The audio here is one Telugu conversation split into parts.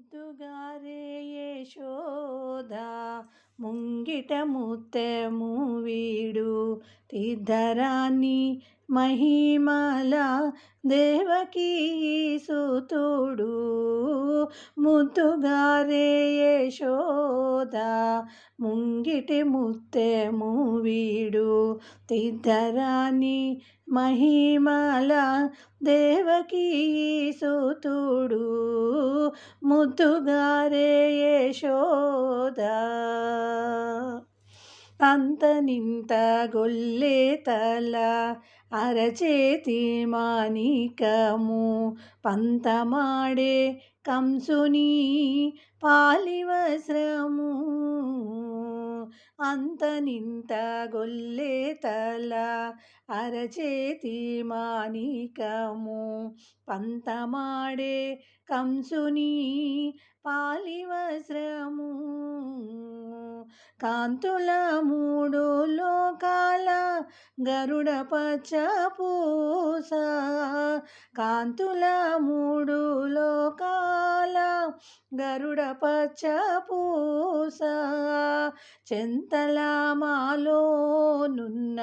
ముద్దుగారే యశోద ముంగిట ముత్తెము వీడు తీర్థరాణి మహిమల దేవకీ సుతుడు. ముద్దుగారే యశోద ముంగిటి ముత్తెము వీడు తీర్థరాణి మహిమల దేవకీ సుతుడు. ముద్దుగారే యశోద అంతనింత గొల్లే తల అరచేతి మాణికము పంతమాడే కంసుని పాలివస్త్రము. అంతనింత గొల్లే తల అరచేతి మాణికము పంతమాడే కంసుని పాలివస్త్రము. కాంతుల మూడు లోకాల గరుడ పచ్చ పూస. కాంతుల మూడు లోకాల గరుడ పచ్చ పూస. చెంతల మాలోనున్న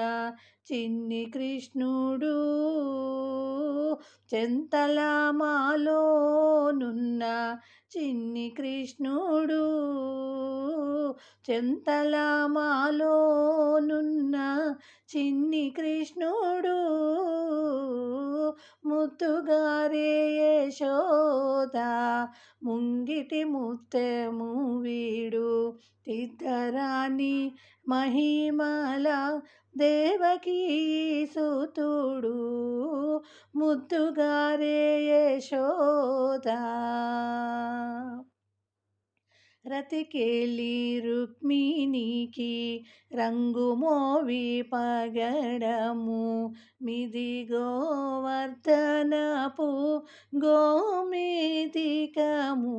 చిన్ని కృష్ణుడు. చెంతల మాలోనున్న చిన్ని కృష్ణుడు. చెంతల మాలోనున్న చిన్ని కృష్ణుడు. ముద్దుగారే యశోద ముంగిటి ముత్తెము వీడు తీర్థరాణి మహిమల దేవకీ సుతుడు. ముద్దుగారే యశోద రతికేలి రుక్మిణికి రంగు మోవి పగడము మిది గోవర్ధనపు గోమేధికము.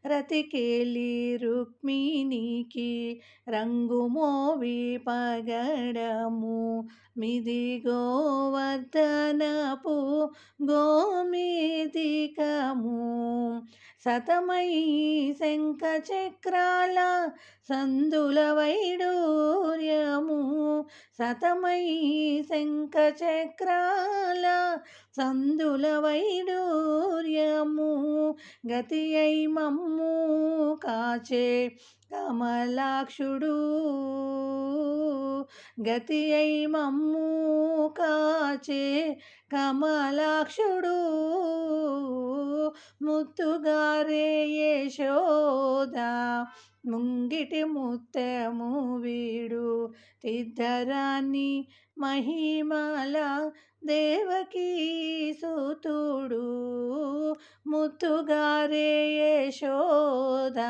రతికేలి రుక్మిణికి రంగు మోవి పగడము మిది గోవర్ధనపు గోమేధికము. సతమై శంఖ చక్రాల సందుల వైడూర్యము. సతమై శంఖ చక్రాల సందుల వైడూర్యము. గతి అయి మమ్ము కాచే కమలాక్షుడు. గతి అయి మమ్ము కాచే కమలాక్షుడు. ముద్దుగారే యశోద ముంగిటి ముత్తెము వీడు తీర్థరాణి మహిమల దేవకీ సుతుడు. ముద్దుగారే యశోద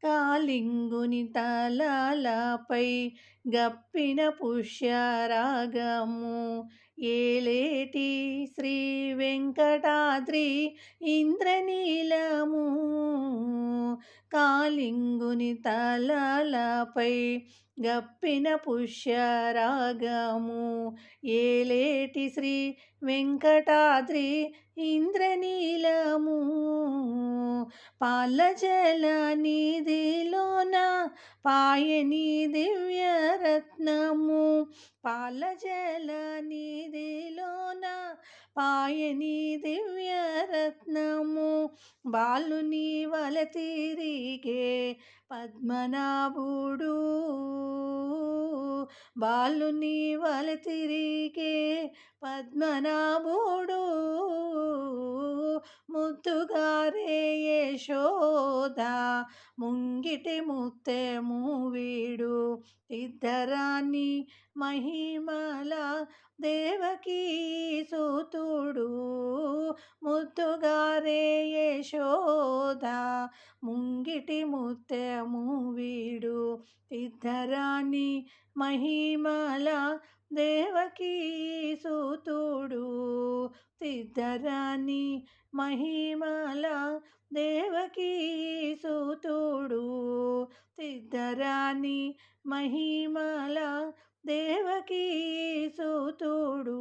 కాలింగుని తలలపై గప్పిన పుష్యరాగము ఏలేటి శ్రీ వెంకటాద్రి ఇంద్రనీలము. కాలింగుని తలలపై గప్పిన పుష్యరాగము ఏలేటి శ్రీ వెంకటాద్రి ఇంద్రనీలము. పాలజల నిధిలోన పాయని దివ్యరత్నము. పాలజల నిధిలోన పాయని దివ్యరత్నము. బాలుని వల తిరిగే పద్మనాభుడు. బాలుని వల తిరిగే పద్మనాభుడు. ముద్దుగారే యశోద ముంగిటి ముత్తెము వీడు తీర్థరాణి మహిమల దేవకీ సుతుడు. ముద్దుగారే యశోద ముంగిటి ముత్తెము వీడు తీర్థరాణి మహిమల దేవకీ సుతుడు. తీర్థరాణి మహిమల దేవకీ సుతుడు. తీర్థరాణి మహిమల దేవకీ సుతుడు.